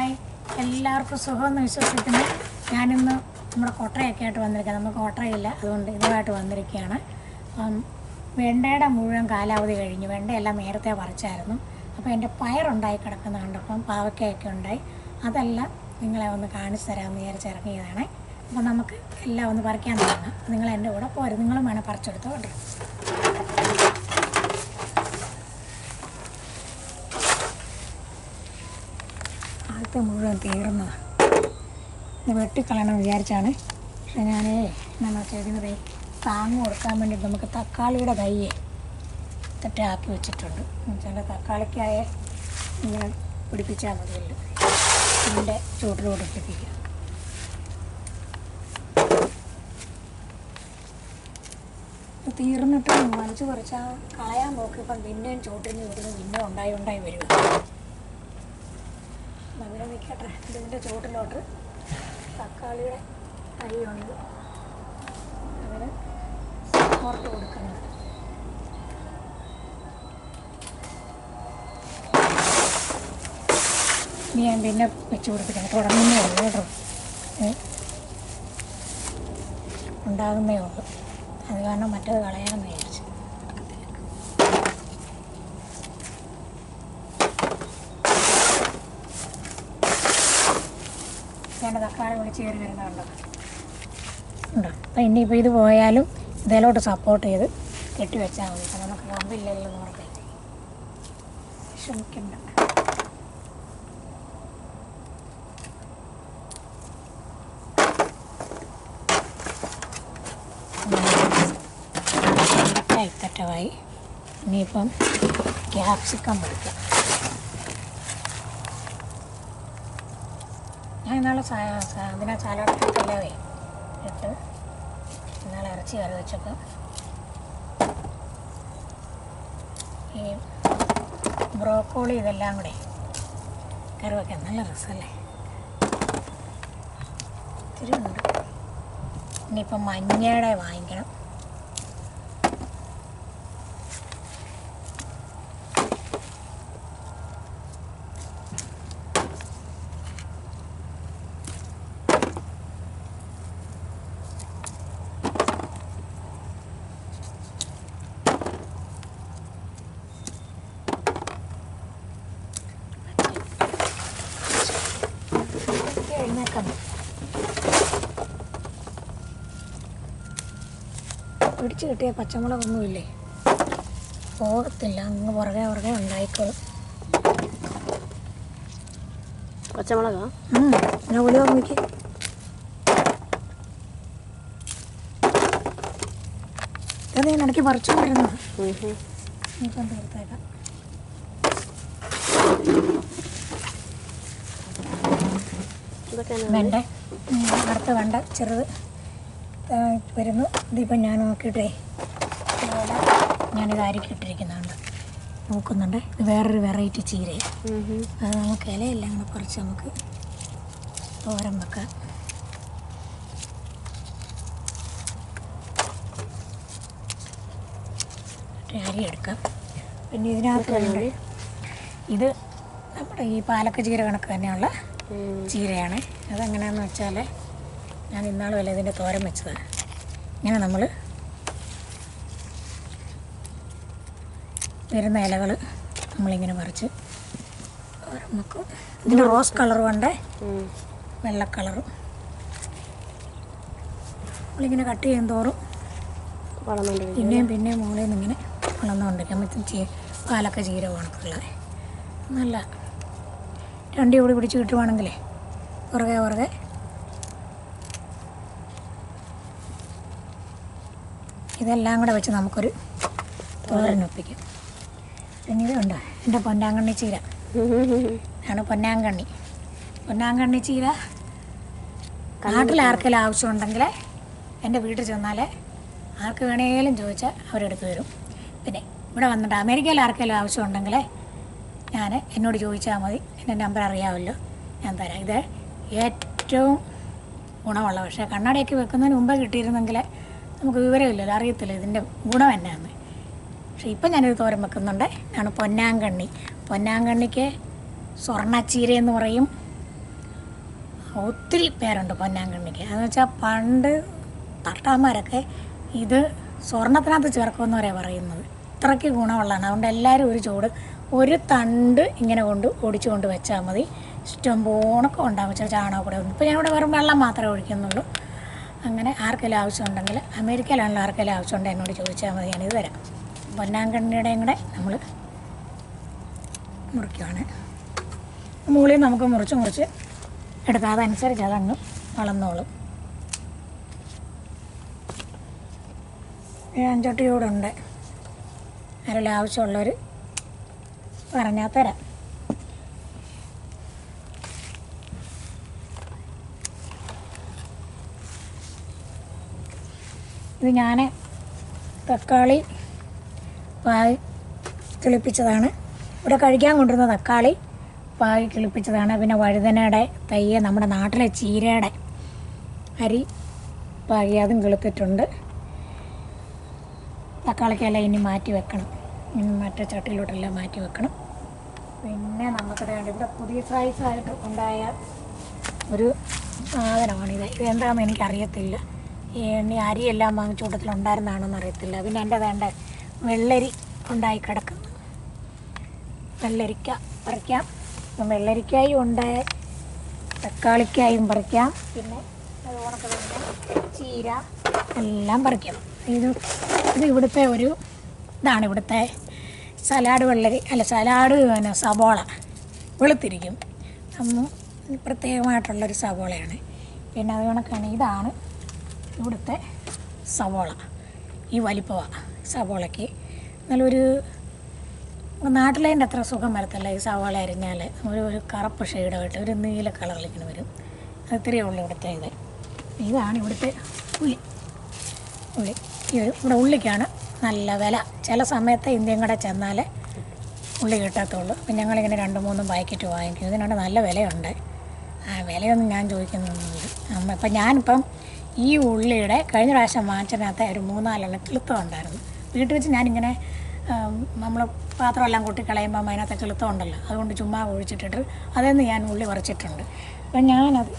Hi, എല്ലാവർക്കും സുഖമെന്ന് വിശ്വസിക്കുന്നു. ഞാനിന്ന് നമ്മുടെ കൊട്ടയൊക്കെ ആയിട്ട് വന്നിരിക്കുക. നമുക്ക് കൊട്ടയില്ല, അതുകൊണ്ട് ഇതുമായിട്ട് വന്നിരിക്കുകയാണ്. വെണ്ടയുടെ മുഴുവൻ കാലാവധി കഴിഞ്ഞു. വെണ്ടയെല്ലാം നേരത്തെ പറിച്ചായിരുന്നു. അപ്പോൾ എൻ്റെ പയറുണ്ടായി കിടക്കുന്ന കണ്ടപ്പം പാവയ്ക്കയൊക്കെ ഉണ്ടായി. അതെല്ലാം നിങ്ങളെ ഒന്ന് കാണിച്ചു തരാമെന്ന് വിചാരിച്ചിറങ്ങിയതാണ്. അപ്പോൾ നമുക്ക് എല്ലാം ഒന്ന് പറിക്കാൻ തുടങ്ങാം. നിങ്ങൾ എൻ്റെ കൂടെ പോരും, നിങ്ങളും വേണം പറിച്ചെടുത്തോ കേട്ടോ. ആദ്യത്തെ മുഴുവൻ തീർന്നതാണ്. ഇത് വെട്ടിക്കളയണം വിചാരിച്ചാണ്. പക്ഷെ ഞാൻ എന്നാന്ന് വെച്ചാൽ താങ്ങ് കൊടുക്കാൻ വേണ്ടിയിട്ട് നമുക്ക് തക്കാളിയുടെ തൈയെ തെറ്റാക്കി വെച്ചിട്ടുണ്ട്. എന്നുവെച്ചാൽ തക്കാളിക്കായ ഇങ്ങനെ പിടിപ്പിച്ചാൽ മതിയല്ലോ. ഇതിൻ്റെ ചൂട്ടിലോട്ട് പിടിപ്പിക്കുക. തീർന്നിട്ട് വലിച്ചു കുറച്ചാൽ കളയാൻ നോക്കിയപ്പം പിന്നെയും ചോട്ടിൽ നിന്ന് വരുന്നത് പിന്നെ ഉണ്ടായി വരും. അങ്ങനെ നിൽക്കട്ടെ. ഇതിൻ്റെ ചുവട്ടിലോട്ട് തക്കാളിയുടെ തൈയുണ്ട്, അതിന് സപ്പോർട്ട് കൊടുക്കുന്നത്. ഇനി ഞാൻ പിന്നെ വെച്ച് കൊടുപ്പിക്കണം. തുടങ്ങുന്നേ ഉള്ളൂ കേട്ടോ, ഉണ്ടാകുന്നേ ഉള്ളൂ. അത് കാരണം മറ്റേത് കളയാമെന്ന് വിചാരിച്ചു. ഞാൻ തക്കാളി വിളിച്ച് കയറി വരുന്നുണ്ടോ ഉണ്ടോ. അപ്പം ഇനിയിപ്പോൾ ഇത് പോയാലും ഇതിലോട്ട് സപ്പോർട്ട് ചെയ്ത് കെട്ടി വെച്ചാൽ മതി. അപ്പം നമുക്ക് കമ്പില്ലല്ലോ എന്ന് പറഞ്ഞാൽ ശ്രമിക്കണ്ട. ഇത്തറ്റമായി. ഇനിയിപ്പം ക്യാപ്സിക്കം പൊടിക്കാം. ഞാൻ ഇന്നാളെ അതിനെ സാലഡൊക്കെ ഇട്ട് ഇന്നാളെ ഇറച്ചി കറി വെച്ചപ്പോൾ ഈ ബ്രോക്കോളി ഇതെല്ലാം കൂടെ കറി വയ്ക്കാൻ നല്ല രസമല്ലേ. ഇത്തിരി ഉണ്ട്. ഇനിയിപ്പം മഞ്ഞയുടെ വാങ്ങിക്കണം. പിടിച്ച് കിട്ടിയ പച്ചമുളകൊന്നുമില്ലേ, പോകത്തില്ല. അങ്ങ് പുറകെ ഉണ്ടായിക്കോളും. പച്ചമുളകാ ഞാൻ ഉലുവ നോക്കി. അത് ഞാൻ ഇടയ്ക്ക് പറിച്ചു വരുന്നത്. ഇപ്പം തീർത്തേക്കാം. വേണ്ട, അടുത്ത വേണ്ട ചെറുത് വരുന്നു. ഇതിപ്പം ഞാൻ നോക്കിയിട്ടേ ഇതുപോലെ ഞാനിത് അരിക്കിട്ടിരിക്കുന്നുണ്ട് നോക്കുന്നുണ്ട്. ഇത് വേറൊരു വെറൈറ്റി ചീരയും. അത് നമുക്ക് ഇലയെല്ലാം കൂടെ കുറച്ച് നമുക്ക് തോരൻ വെക്കാം. അരി എടുക്കാം. പിന്നെ ഇതിനകത്ത് ഇത് നമ്മുടെ ഈ പാലക്ക ചീര കണക്ക് തന്നെയുള്ള ചീരയാണ്. അതെങ്ങനെയാണെന്ന് വെച്ചാൽ ഞാൻ ഇന്നാൾ വല്ല ഇതിൻ്റെ തോരൻ വെച്ചതാണ്. ഇങ്ങനെ നമ്മൾ വരുന്ന ഇലകൾ നമ്മളിങ്ങനെ പറിച്ച് നമുക്ക് ഇതിന് റോസ് കളറും ഉണ്ട്, വെള്ള കളറും. നമ്മളിങ്ങനെ കട്ട് ചെയ്യും തോറും പിന്നെയും മുകളിൽ നിന്ന് ഇങ്ങനെ വളർന്നുകൊണ്ടിരിക്കാൻ പറ്റും. പാലക്ക ചീര കണക്കുള്ളത് നല്ല രണ്ടി കൂടി പിടിച്ച് കിട്ടുവാണെങ്കിലേ പുറകെ ഇതെല്ലാം കൂടെ വെച്ച് നമുക്കൊരു തോരൻ ഒപ്പിക്കും. പിന്നെ ഇതുണ്ട് എൻ്റെ പൊന്നാങ്കണ്ണി ചീര ആണ്. പൊന്നാങ്കണ്ണി ചീര നാട്ടിൽ ആർക്കെങ്കിലും ആവശ്യമുണ്ടെങ്കിൽ എൻ്റെ വീട്ടിൽ ചെന്നാൽ ആർക്ക് വേണേലും ചോദിച്ചാൽ അവരെടുത്ത് തരും. പിന്നെ ഇവിടെ വന്നിട്ട് അമേരിക്കയിൽ ആർക്കെങ്കിലും ആവശ്യമുണ്ടെങ്കിൽ എന്നോട് ചോദിച്ചാൽ മതി. എൻ്റെ നമ്പർ അറിയാമല്ലോ, ഞാൻ തരാം. ഇത് ഏറ്റവും ഗുണമുള്ള, പക്ഷേ കണ്ണടയൊക്കെ വെക്കുന്നതിന് മുമ്പേ കിട്ടിയിരുന്നെങ്കിൽ നമുക്ക് വിവരമില്ലല്ലോ, അറിയത്തില്ല ഇതിൻ്റെ ഗുണം എന്നാന്ന്. പക്ഷേ ഇപ്പം ഞാനൊരു തോരൻ വെക്കുന്നുണ്ട്. ഇതാണ് പൊന്നാങ്കണ്ണി. പൊന്നാങ്കണ്ണിക്ക് സ്വർണ്ണച്ചീര എന്ന് പറയും, ഒത്തിരി പേരുണ്ട് പൊന്നാങ്കണ്ണിക്ക്. അതെന്ന് വെച്ചാൽ പണ്ട് തട്ടാന്മാരൊക്കെ ഇത് സ്വർണ്ണത്തിനകത്ത് ചേർക്കുമെന്ന് പറയുന്നത്. അത്രയ്ക്ക് ഗുണമുള്ളതാണ്. അതുകൊണ്ട് എല്ലാവരും ഒരു ചൂട് ഒരു തണ്ട് ഇങ്ങനെ ഒടിച്ചു കൊണ്ട് വെച്ചാൽ മതി. ഇഷ്ടം പോണൊക്കെ ഉണ്ടാകും. വെച്ചാൽ ചാണകപ്പൊടി ഒന്നും. ഇപ്പോൾ ഞാനിവിടെ വെറും വെള്ളം മാത്രമേ ഒഴിക്കുന്നുള്ളൂ. അങ്ങനെ ആർക്കെങ്കിലും ആവശ്യമുണ്ടെങ്കിൽ, അമേരിക്കയിലാണല്ലോ ആർക്കെങ്കിലും ആവശ്യമുണ്ടെങ്കിൽ എന്നോട് ചോദിച്ചാൽ മതി, ഞാനിത് തരാം. പൊന്നാങ്കണ്ണിയുടെയും കൂടെ നമ്മൾ മുറിക്കുവാണ്. മുകളിൽ നമുക്ക് മുറിച്ച് എടുക്കാം. അതനുസരിച്ച് അതങ്ങ് വളർന്നോളും. അഞ്ചൊട്ടി കൂടെ ഉണ്ട്. ആരെല്ലാം ആവശ്യമുള്ളവർ പറഞ്ഞാൽ തരാം. ഇത് ഞാൻ തക്കാളി പായ് കിളിപ്പിച്ചതാണ്. ഇവിടെ കഴിക്കാൻ കൊണ്ടുവരുന്ന തക്കാളി പായ് കിളിപ്പിച്ചതാണ്. പിന്നെ വഴുതനയുടെ തയ്യ, നമ്മുടെ നാട്ടിലെ ചീരയുടെ അരി പായ് അതും കിളിപ്പിട്ടുണ്ട്. തക്കാളിക്കെല്ലാം ഇനി മാറ്റി വെക്കണം. മറ്റേ ചട്ടിയിലോട്ടെല്ലാം മാറ്റി വെക്കണം. പിന്നെ നമുക്ക് വേണ്ട ഇവിടെ പുതിയ സൈസായിട്ട് ഉണ്ടായ ഒരു സാധനമാണിത്. ഇതെന്താണെന്ന് എനിക്കറിയത്തില്ല. ഈ അരിയെല്ലാം കൂട്ടത്തിലുണ്ടായിരുന്നതാണെന്ന് അറിയത്തില്ല. പിന്നെ എൻ്റെ വേണ്ട വെള്ളരി ഉണ്ടായി കിടക്കുന്നു. വെള്ളരിക്ക പറിക്കാം. വെള്ളരിക്കായും ഉണ്ട്, തക്കാളിക്കായും പറിക്കാം. പിന്നെ അതുകൊണ്ടൊക്കെ തന്നെ ചീര എല്ലാം പറിക്കാം. ഇത് ഇവിടുത്തെ ഇതാണ് ഇവിടുത്തെ സലാഡ് വെള്ളരി, അല്ല സലാഡ് സവോള വെളുത്തിരിക്കും. അന്ന് പ്രത്യേകമായിട്ടുള്ളൊരു സവോളയാണ്. പിന്നെ അത് കണക്കാണ് ഇതാണ് ഇവിടുത്തെ സവോള. ഈ വലിപ്പമാണ് സവോളയ്ക്ക്. നല്ലൊരു നാട്ടിലതിൻ്റെ അത്ര സുഖം വരത്തില്ല. ഈ സവോള അരിഞ്ഞാൽ ഒരു കറുപ്പ് ഷെയ്ഡായിട്ട് ഒരു നീല കളറിലിങ്ങനെ വരും. അത് ഇത്രയേ ഉള്ളൂ ഇവിടുത്തെ ഇത്. ഇതാണ് ഇവിടുത്തെ ഉള്ളി. ഇവിടെ ഉള്ളിക്കാണ് നല്ല വില. ചില സമയത്ത് ഇന്ത്യൻ കട ചെന്നാൽ ഉള്ളി കിട്ടത്തുള്ളൂ. അപ്പം ഞങ്ങളിങ്ങനെ 2-3 പാക്കറ്റ് വാങ്ങിക്കും. ഇതിനാണ് നല്ല വിലയുണ്ട്. ആ വിലയൊന്നും ഞാൻ ചോദിക്കുന്നൊന്നുമില്ല. ഇപ്പം ഞാനിപ്പം ഈ ഉള്ളിയുടെ കഴിഞ്ഞ പ്രാവശ്യം വാങ്ങിച്ചതിനകത്ത് ഒരു 3-4 കിളുത്തം ഉണ്ടായിരുന്നു. വീട്ടിൽ വെച്ച് ഞാനിങ്ങനെ നമ്മൾ പാത്രമെല്ലാം കൂട്ടിക്കളയുമ്പം അതിനകത്ത് കിളുത്തം ഉണ്ടല്ലോ, അതുകൊണ്ട് ചുമ്മാ ഒഴിച്ചിട്ടിട്ട് അതിൽ നിന്ന് ഞാൻ ഉള്ളി പറിച്ചിട്ടുണ്ട്. അപ്പം ഞാനത്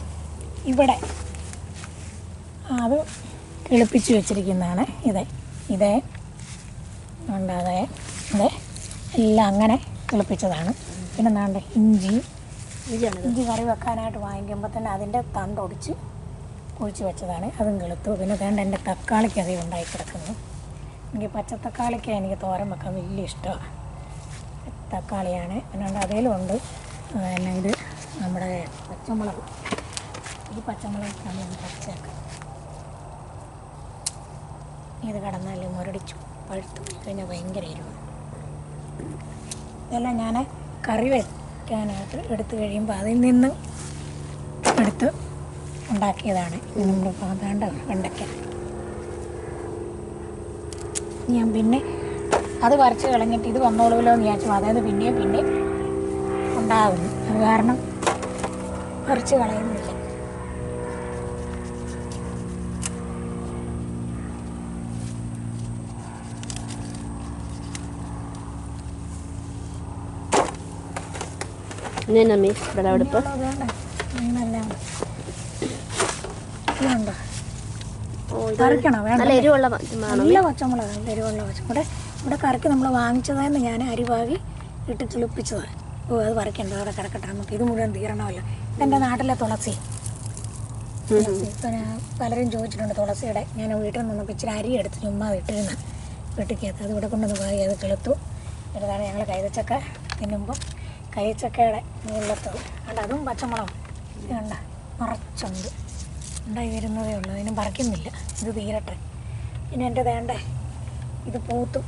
ഇവിടെ അത് കിളിപ്പിച്ച് വെച്ചിരിക്കുന്നതാണ്. ഇതേ ഉണ്ടാതെ ഇതേ എല്ലാം അങ്ങനെ കിളിപ്പിച്ചതാണ്. പിന്നെ എന്താണ്ട് ഇഞ്ചി കറി വെക്കാനായിട്ട് വാങ്ങിക്കുമ്പോൾ തന്നെ അതിൻ്റെ തണ്ടൊടിച്ച് കുഴിച്ച് വെച്ചതാണ്. അതും കിളുത്തു. പിന്നെ വേണ്ട എൻ്റെ തക്കാളിക്ക് അധികം ഉണ്ടായി കിടക്കുന്നു. എനിക്ക് പച്ചത്തക്കാളിക്ക് എനിക്ക് തോരൻ വെക്കാൻ വലിയ ഇഷ്ടമാണ്. തക്കാളിയാണ്. പിന്നെ അതിലും ഉണ്ട് പിന്നെ ഇത് നമ്മുടെ പച്ചമുളക്. ഈ പച്ചമുളക് നമ്മൾ പച്ചയാക്കാം. ഇത് കടന്നാൽ മുരടിച്ചു പഴുത്തു കഴിഞ്ഞാൽ ഭയങ്കര എരിവാണ്. ഇതെല്ലാം ഞാൻ കറി വയ്ക്കാനായിട്ട് എടുത്തു കഴിയുമ്പോൾ അതിൽ നിന്ന് എടുത്ത് ഉണ്ടാക്കിയതാണ്. നമ്മൾ പാതാണ്ട വെണ്ടയ്ക്ക. ഞാൻ പിന്നെ അത് പറിച്ച് കളഞ്ഞിട്ട് ഇത് വന്നോളൂല്ലോ എന്ന് വിചാരിച്ചു. അതായത് പിന്നെ ഉണ്ടാകുന്നു. അത് കാരണം പറിച്ച് കളയുന്നില്ല. വിളവെടുപ്പ് കറിക്കണം. നല്ല എരിവുള്ള പച്ചമുളക്, നല്ല എരിവുള്ള പച്ചമുളക്. ഇവിടെ കറിക്ക് നമ്മൾ വാങ്ങിച്ചതായിരുന്നു. ഞാൻ അരിവാകി ഇട്ട് കിളിപ്പിച്ചതാണ്. അത് പറിക്കണ്ട, അവിടെ കിടക്കട്ടെ. നമുക്ക് ഇത് മുഴുവൻ തീരണമല്ലോ. ഇതെൻ്റെ നാട്ടിലെ തുളസി. ഇപ്പം ഞാൻ പലരും ചോദിച്ചിട്ടുണ്ട് തുളസിയുടെ. ഞാൻ വീട്ടിൽ നിന്നപ്പോൾ ഇച്ചിരി അരി എടുത്ത് ചുമ്മാ ഇട്ടിരുന്ന വെട്ടിക്കകത്ത് അത് ഇവിടെ കൊണ്ടുവന്ന് പോയി അത് കിളുത്തു. ഇതാണ് ഞങ്ങൾ കൈതച്ചക്ക തിന്നുമ്പോൾ കൈതച്ചക്കയുടെ മുകളിലത്തത് കണ്ട. അതും പച്ചമുളകും ഇത് കണ്ട നിറച്ചുണ്ട്. ഉണ്ടായി വരുന്നതേ ഉള്ളൂ. അതിനും പറിക്കുന്നില്ല. ഇത് തീരട്ടെ. പിന്നെ എൻ്റെ വേണ്ടേ ഇത് പൂത്തു.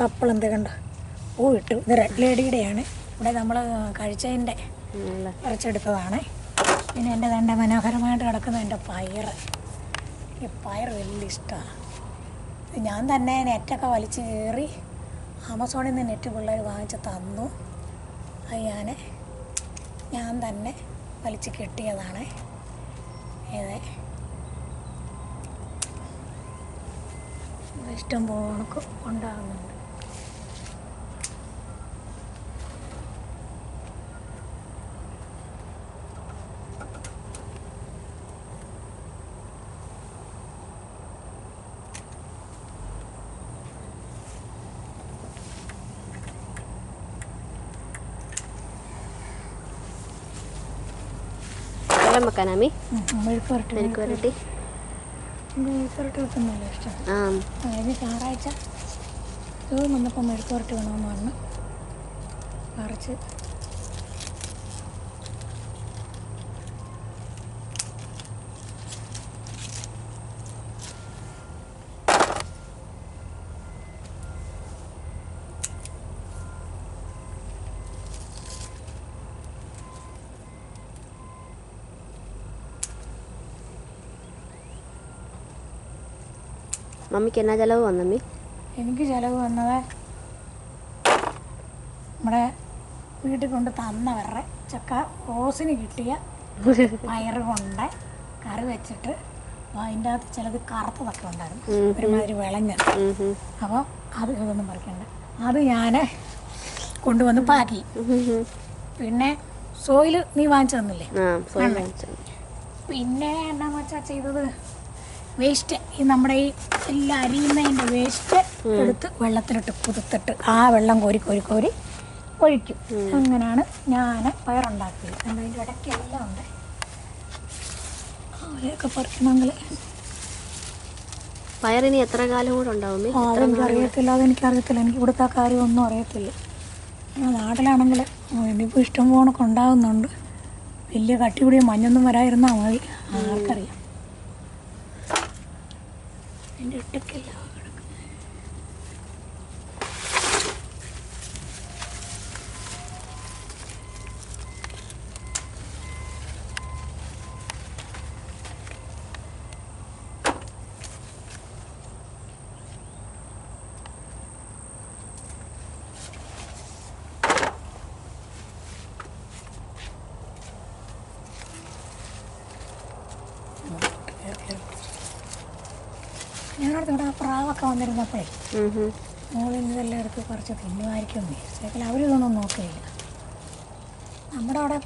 കപ്പളെന്ത് കണ്ട പൂ ഇട്ടു. ഇത് റെഡ് ലേഡിയുടെയാണ്. ഇവിടെ നമ്മൾ കഴിച്ചതിൻ്റെ പറിച്ചെടുത്തതാണ്. പിന്നെ എൻ്റെ വേണ്ട മനോഹരമായിട്ട് കിടക്കുന്ന എൻ്റെ പയറ്. ഈ പയർ വലിയ ഇഷ്ടമാണ്. ഞാൻ തന്നെ നെറ്റൊക്കെ വലിച്ച് കയറി ആമസോണിൽ നിന്ന് നെറ്റ് പിള്ളേർ വാങ്ങിച്ച് തന്നു. അത് ഞാൻ തന്നെ വലിച്ച് കെട്ടിയതാണ്. ഇഷ്ടം പോണക്ക് ഉണ്ടാകുന്നുണ്ട്. വെള്ളം വെക്കാനാ അമ്മി? മെഴുക്ക് വരട്ടി മെഴുക്ക് വരട്ടി. മെഴുക്ക് വരട്ടി വെക്കുന്നതല്ലേ ഇഷ്ടം. ആ കഴിഞ്ഞ ഞായറാഴ്ച ഇത് വന്നപ്പോൾ മെഴുക്ക് വരട്ടി വേണമെന്ന് പറഞ്ഞു പറിച്ച്. മമ്മിക്ക് എന്നാ ചിലവ് വന്നമ്മി? എനിക്ക് ചിലവ് വന്നത് നമ്മുടെ വീട്ടിൽ കൊണ്ട് തന്നവരുടെ ചക്ക ഓസിന് കിട്ടിയ പയറ് കൊണ്ട് കറി വെച്ചിട്ട് അതിൻ്റെ അകത്ത് ചിലത് കറുത്തതൊക്കെ ഉണ്ടായിരുന്നു, ഒരുമാതിരി വിളഞ്ഞത്. അപ്പോൾ അത് ഇതൊന്നും പറിക്കണ്ട, അത് ഞാൻ കൊണ്ടുവന്ന് പാക്കി. പിന്നെ സോയിൽ നീ വാങ്ങിച്ചു തന്നില്ലേ? പിന്നെ എന്നാന്ന് വെച്ചാൽ ചെയ്തത് വേസ്റ്റ്, ഈ നമ്മുടെ ഈ എല്ലാം അരിയുന്നതിൻ്റെ വേസ്റ്റ് എടുത്ത് വെള്ളത്തിലിട്ട് കുതിർത്തിട്ട് ആ വെള്ളം കോരി കോരി കോരി ഒഴിക്കും. അങ്ങനെയാണ് ഞാൻ പയറുണ്ടാക്കിയത്. അതിൻ്റെ ഇടയ്ക്ക് എല്ലാം ഉണ്ട്. അവരെയൊക്കെ പറിക്കണമെങ്കിൽ പയറിനി എത്ര കാലം കൂടെ ഉണ്ടാവും? അതെനിക്കറിയത്തില്ല, അതെനിക്കറിയത്തില്ല. എനിക്ക് ഇവിടുത്തെ കാര്യമൊന്നും അറിയത്തില്ല. നാട്ടിലാണെങ്കിൽ ഇനിയിപ്പോൾ ഇഷ്ടം പോണൊക്കെ ഉണ്ടാകുന്നുണ്ട്. വലിയ കട്ടി കൂടിയ മഞ്ഞൊന്നും വരാതിരുന്നാൽ മതി, ആർക്കറിയാം. എൻ്റെ ഇട്ടൊക്കെയല്ല ഞാനടുത്ത് ഇവിടെ പ്രാവൊക്കെ വന്നിരുന്നപ്പോഴേ മോളിൽ ഇതെല്ലാം എടുത്ത് കുറച്ച് തിന്നുമായിരിക്കും വിചാരിച്ചേക്കൽ. അവരിതൊന്നും നോക്കിയില്ല. നമ്മുടെ അവിടെ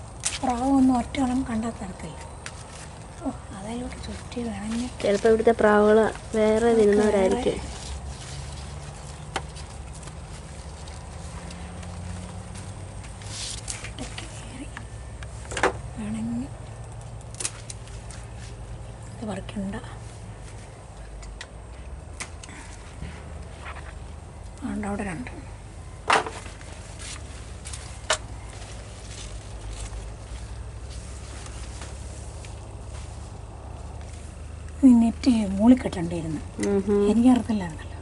പ്രാവൊന്നും ഒറ്റണം കണ്ടാൽ തിരക്കില്ല. ഓ അതിലോട്ട് ചുറ്റി വേണമെങ്കിൽ ചിലപ്പോൾ ഇവിടുത്തെ പ്രാവുകൾ വേറെ തിന്നുന്നവരായിരിക്കും. വേണമെങ്കിൽ ഇത് പറിക്കണ്ട. അവിടെ രണ്ട് നെറ്റ് മൂളിക്കെട്ടണ്ടിരുന്നു, എനിക്കറിയത്തില്ലായിരുന്നല്ലോ.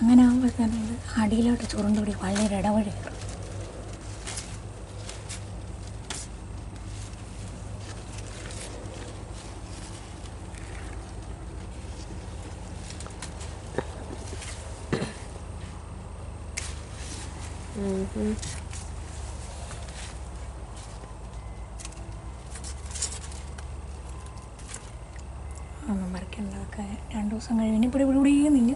അങ്ങനെ ആകുമ്പോഴത്തേനും ഇത് അടിയിലോട്ട് ചുരുണ്ടുപിടി വളരെ ഇടവഴി കയറും. ഒന്നും മറിക്കണ്ടതൊക്കെ 2 ദിവസം കഴിഞ്ഞ് ഇനിയിപ്പോൾ ഇവിടെ നിന്ന്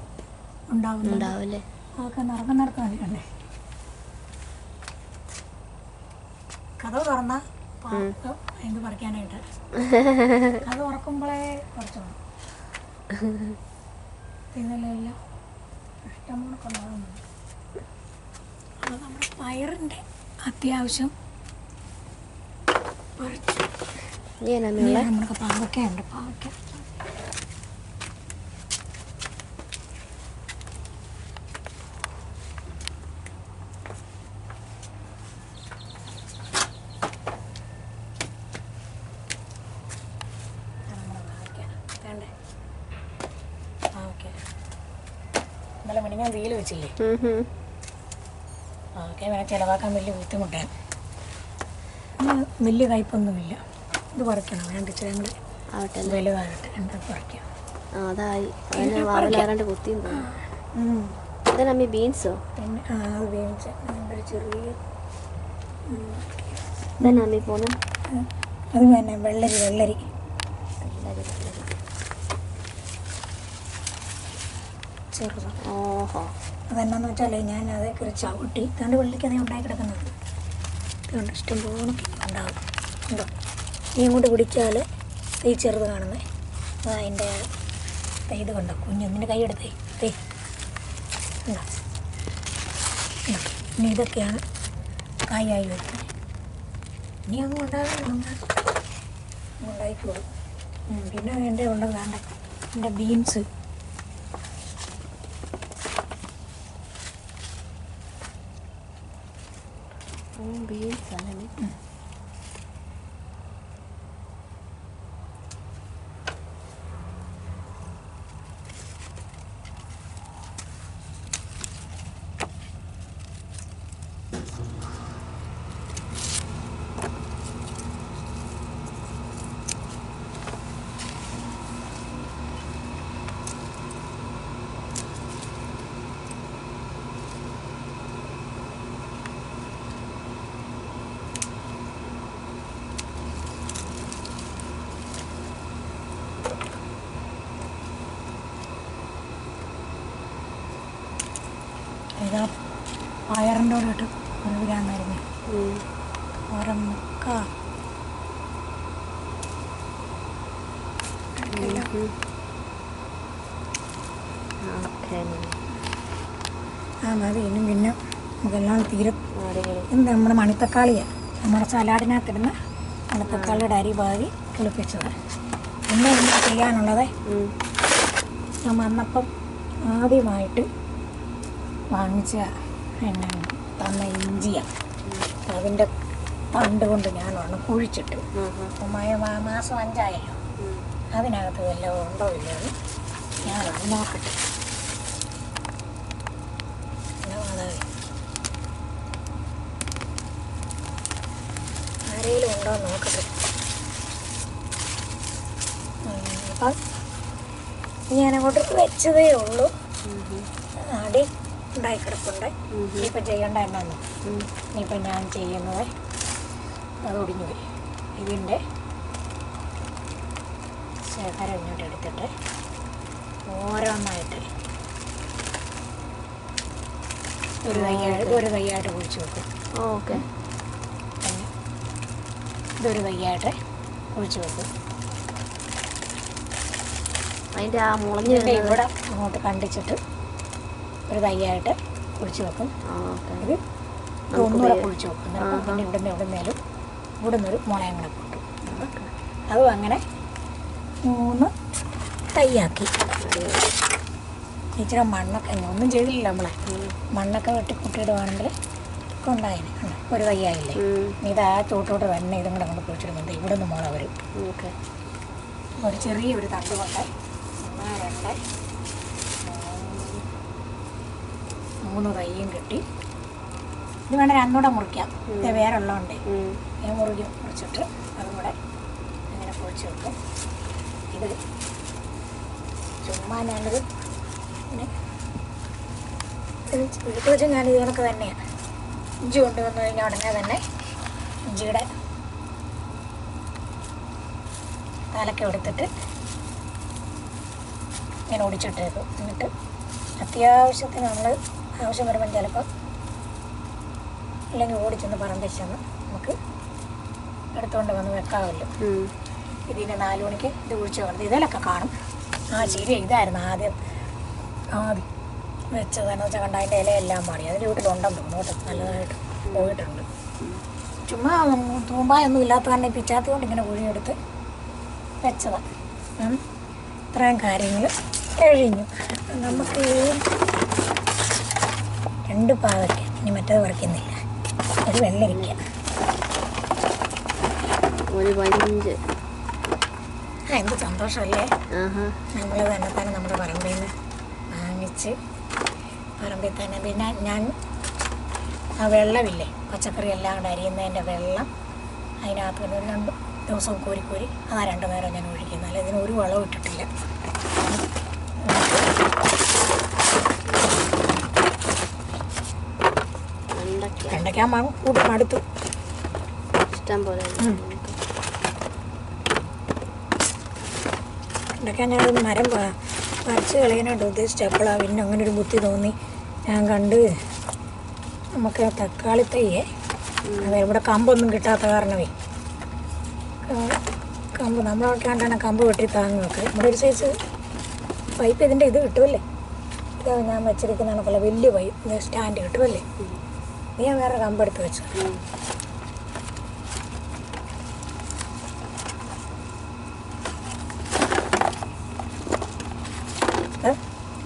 ഉണ്ടാവില്ലേ? അതൊക്കെ നടക്കാൻ വേണ്ടിക്കണ്ടേ. കഥ തുറന്നാൽ എന്ത് പറിക്കാനായിട്ട് അത് ഉറക്കുമ്പോഴേ കുറച്ചോണം ഇന്നലെയല്ല ഇഷ്ടംപോണൊക്കെ ഉണ്ടാകുന്നുണ്ട്. അത് നമ്മുടെ പയറിൻ്റെ അത്യാവശ്യം പറിച്ചു. നമ്മുടെ പാവയ്ക്കുണ്ട്, പാവയ്ക്ക ഇന്നലെ മണി ഞാൻ വെയിൽ വെച്ചില്ലേ? ഓക്കെ, വേണം ചിലവാക്കാൻ വലിയ ബുദ്ധിമുട്ടാണ്. വലിയ കയ്പൊന്നുമില്ല. ഇത് പറിക്കണം, വേണ്ട ഇച്ചിരി ഞങ്ങൾ വലുതാകട്ടെ എന്താ പറിക്കാം. ബീൻസോ? പിന്നെ അത് ബീൻസ് ഒരു ചെറിയ അത് തന്നെ വെള്ളരി ചെറുത്. അതെന്നാന്ന് വെച്ചാലേ ഞാൻ അതേക്കൊരു ചവിട്ടി തണ്ട് വെള്ളിക്ക് അതേ ഉണ്ടാക്കി കിടക്കുന്നത് അതുകൊണ്ട് ഇഷ്ടം പോലെ ഉണ്ടാകും. ഉണ്ടോ? നീ ഇങ്ങോട്ട് പിടിച്ചാൽ ഈ ചെറുത് കാണുന്നത് അതിൻ്റെ ഇത് കണ്ടോ കുഞ്ഞൊന്നിൻ്റെ കൈ എടുത്തേ ഉണ്ടോ? ഇനി ഇതൊക്കെയാണ് കായായി വരുന്നത്. ഇനി അങ്ങ് ഉണ്ടായിക്കോളും. പിന്നെ എൻ്റെ ഉണ്ട് വേണ്ട എൻ്റെ ബീൻസ്. ബീൻസ് ആണ്. ഇതാ പയറിൻ്റെ കൂടെ ഇട്ട് ഒരു ഗ്രാം മരുന്ന് ഒരമുക്ക ആ മതി. ഇനി പിന്നെ നമുക്കെല്ലാം തീരും. ഇത് നമ്മുടെ മണിത്തക്കാളിയാണ്, നമ്മുടെ സലാഡിനകത്തിടുന്ന മണിത്തക്കാളിയുടെ അരി പാകി കിളിപ്പിച്ചത്. പിന്നെ നമുക്ക് ചെയ്യാനുള്ളത് ഞാൻ വന്നപ്പം ആദ്യമായിട്ട് വാങ്ങിച്ച പിന്നെ തന്ന ഇഞ്ചിയാണ്. അതിൻ്റെ തണ്ട് കൊണ്ട് ഞാൻ ഒരെണ്ണം കുഴിച്ചിട്ട് മാസം 5 ആയല്ലോ. അതിനകത്ത് വല്ലതും ഉണ്ടോ ഇല്ലയോ ഞാനൊന്ന് നോക്കട്ടെ. ആരെങ്കിലും ഉണ്ടോ നോക്കട്ടെ. അപ്പം ഞാനങ്ങോട്ട് വെച്ചതേ ഉള്ളൂ. അടി ഉണ്ടായി കിടപ്പുണ്ട്. ഇനിയിപ്പം ചെയ്യേണ്ട എന്നാന്ന്, ഇനിയിപ്പം ഞാൻ ചെയ്യുന്നത് അത് ഒടിഞ്ഞു പോയി. ഇതിൻ്റെ ശേഖരം ഇങ്ങോട്ട് എടുത്തിട്ട് ഓരോന്നായിട്ട് ഒരു കൈയായിട്ട് കുഴിച്ച് വെക്കും. ഓക്കെ. പിന്നെ ഇതൊരു കൈയായിട്ട് കുഴിച്ച് വെക്കും. അതിൻ്റെ ആ മുളഞ്ഞ് ഇവിടെ അങ്ങോട്ട് കണ്ടിച്ചിട്ട് ഒരു കൈയായിട്ട് കുഴിച്ച് വെക്കും. ഇത് ഒന്നുകൂടെ കുഴിച്ച് വെക്കും. പിന്നെ ഇവിടുന്നേലും ഇവിടുന്നൊരു മുളയും കൂടെ പൊട്ടും. അതും അങ്ങനെ 3 തൈയാക്കി. ഇച്ചിരി മണ്ണൊക്കെ ഒന്നും ചെയ്തില്ല നമ്മളെ. മണ്ണൊക്കെ വെട്ടി കുട്ടിയിടുവാണെങ്കിൽ ഒക്കെ ഉണ്ടായേനെ. ഒരു തൈയായില്ലേ. ഇത് ആ ചോട്ടോട്ട് തന്നെ ഇതും കൂടെ കൊണ്ട് കുഴിച്ചിടുന്നുണ്ട്. ഇവിടെ നിന്ന് മുള വരും. ഒരു ചെറിയൊരു തണ്ട് കൊണ്ട് 1, 2, 3 തൈയും കെട്ടി. ഇത് വേണമെങ്കിൽ അന്നൂടെ മുറിക്കാം. ഇത് വേറെ ഉള്ളതുകൊണ്ടേ മുറിച്ചിട്ട് അതും കൂടെ ഇങ്ങനെ കുഴിച്ച് വെക്കും. ഇത് ചുമ്മാ ഞാനിത് പിന്നെ വീട്ടിൽ വെച്ച് ഞാൻ ഇത് കണക്ക് തന്നെയാണ്. ഇഞ്ചി കൊണ്ടുവന്നു കഴിഞ്ഞാൽ ഉടനെ തന്നെ ഇഞ്ചിയുടെ തലക്കെ എടുത്തിട്ട് ഇങ്ങനെ ഒടിച്ചിട്ടേക്കും. എന്നിട്ട് അത്യാവശ്യത്തിന് നമ്മൾ ആവശ്യം വരുമ്പം ചിലപ്പോൾ അല്ലെങ്കിൽ ഓടിച്ചെന്ന് പറമ്പിച്ചെന്ന് നമുക്ക് എടുത്തുകൊണ്ട് വന്ന് വെക്കാമല്ലോ. ഇതിന് 4 മണിക്ക് ഇത് കുഴിച്ച് വെക്കുന്നത്. ഇതിലൊക്കെ കാണും. ശരി, ഇതായിരുന്നു ആദ്യം വെച്ചതെന്ന് വെച്ചാൽ കണ്ട അതിൻ്റെ ഇലയെല്ലാം പാടി. അതിൻ്റെ വീട്ടിലുണ്ടെന്ന് തോന്നുന്നു കേട്ടോ. നല്ലതായിട്ട് പോയിട്ടുണ്ട്. ചുമ്മാ തൂമ്പായൊന്നും ഇല്ലാത്ത തന്നെ പിച്ചാത്തി കൊണ്ട് ഇങ്ങനെ കുഴിയെടുത്ത് വെച്ചതാണ്. ഇത്രയും കാര്യങ്ങൾ കഴിഞ്ഞു. നമുക്ക് 2 പാവയ്ക്ക, ഇനി മറ്റേത് പറിക്കുന്നില്ല. ഒരു വെള്ളരിക്ക, ഒരു 15. എന്ത് സന്തോഷമല്ലേ. നമ്മൾ തന്നെ നമ്മുടെ പറമ്പിൽ നിന്ന് വാങ്ങിച്ച് പറമ്പിൽ തന്നെ. പിന്നെ ഞാൻ ആ വെള്ളമില്ലേ, പച്ചക്കറി എല്ലാം കൂടെ അരിയുന്നതിൻ്റെ വെള്ളം അതിനകത്ത് ഒരു 2 ദിവസവും കോരി ആ 2 നേരം ഞാൻ ഒഴിക്കുന്നത്. അല്ല, ഇതിന് ഒരു വളവും ഇട്ടിട്ടില്ല. വെണ്ടയ്ക്കാൻ കൂട്ടി മടുത്തു. ഇഷ്ടം പോലെ വെണ്ടയ്ക്കാൻ ഞാനൊരു മരം പറിച്ച് കളയാനായിട്ട് ഉദ്ദേശിച്ചപ്പോഴാണ് പിന്നെ അങ്ങനെ ഒരു ബുദ്ധി തോന്നി. ഞാൻ കണ്ട് നമുക്ക് തക്കാളി തൈയെ അത് ഇവിടെ കമ്പൊന്നും കിട്ടാത്ത കാരണമേ കമ്പ് നമ്മളൊക്കെ കണ്ടാണ് കമ്പ് വെട്ടി താങ്ങുമൊക്കെ. നമ്മുടെ ഒരു സൈസ് പൈപ്പ് ഇതിൻ്റെ ഇത് കിട്ടുമല്ലേ. ഇത് ഞാൻ വെച്ചിരിക്കുന്നതാണൊക്കെ വലിയ പൈപ്പ് സ്റ്റാൻഡ് കിട്ടുമല്ലേ. ഞാൻ വേറെ കമ്പെടുത്ത് വെച്ചു.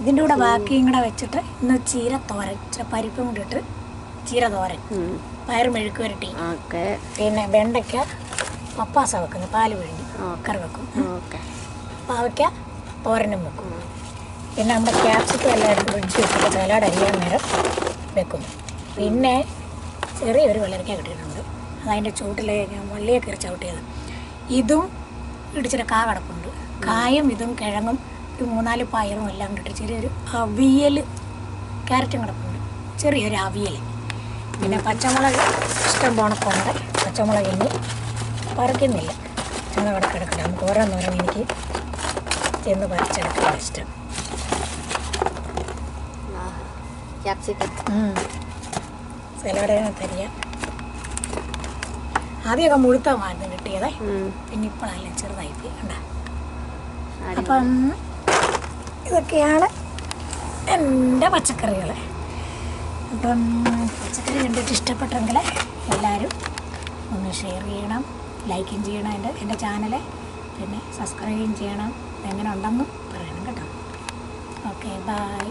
ഇതിൻ്റെ കൂടെ ബാക്കിയും കൂടെ വെച്ചിട്ട് ഇന്ന് ചീര തോരൻ, ഇച്ചിരി പരിപ്പും കൂടി ഇട്ട് ചീര തോരൻ, പയർ മെഴുക്ക് വരട്ടി, പിന്നെ വെണ്ടയ്ക്ക പപ്പാസ വെക്കുന്നു, പാല് പിഴിഞ്ഞ് കറി വെക്കും, പാവയ്ക്ക തോരനും വെക്കും, പിന്നെ നമ്മുടെ ക്യാപ്സിക്കം എല്ലാം എടുത്ത് ഫ്രിഡ്ജ് വെച്ചിട്ട് സലാഡ് അരിയാൻ നേരം വെക്കും. പിന്നെ ചെറിയൊരു വെള്ളരിക്ക കിട്ടിയിട്ടുണ്ട്, അതതിൻ്റെ ചൂട്ടിൽ ഞാൻ വള്ളിയെ കയറി ചവിട്ടിയത്. ഇതും ഇടിച്ചിട്ട് കാ കിടപ്പുണ്ട്, കായും ഇതും കിഴങ്ങും ഒരു 3-4 പയറും എല്ലാം കിട്ടി ചെറിയൊരു അവിയൽ, ക്യാരറ്റും കിടപ്പുണ്ട്, ചെറിയൊരു അവിയൽ. പിന്നെ പച്ചമുളക് ഇഷ്ടം പോണക്കുണ്ട്, പച്ചമുളക് ഇനി പറിക്കുന്നില്ല, ഞങ്ങൾ അവിടെ കിടക്കില്ല, നമുക്ക് ഓരോന്നോരോന്ന് എനിക്ക് ചെന്ന് പറിച്ചെടുക്കാൻ ഇഷ്ടം. സലാഡ് തരിക. ആദ്യമൊക്കെ മുഴുത്തമായിരുന്നു കിട്ടിയതേ, പിന്നെ ഇപ്പോഴല്ല ചെറുതായി പോയി കണ്ട. അപ്പം ഇതൊക്കെയാണ് എൻ്റെ പച്ചക്കറികൾ. അപ്പം പച്ചക്കറി കണ്ടിട്ട് ഇഷ്ടപ്പെട്ടെങ്കിൽ എല്ലാവരും ഒന്ന് ഷെയർ ചെയ്യണം, ലൈക്കും ചെയ്യണം എൻ്റെ ചാനൽ, പിന്നെ സബ്സ്ക്രൈബും ചെയ്യണം. എങ്ങനെ ഉണ്ടെന്നും പറയണം കേട്ടോ. Okay, by.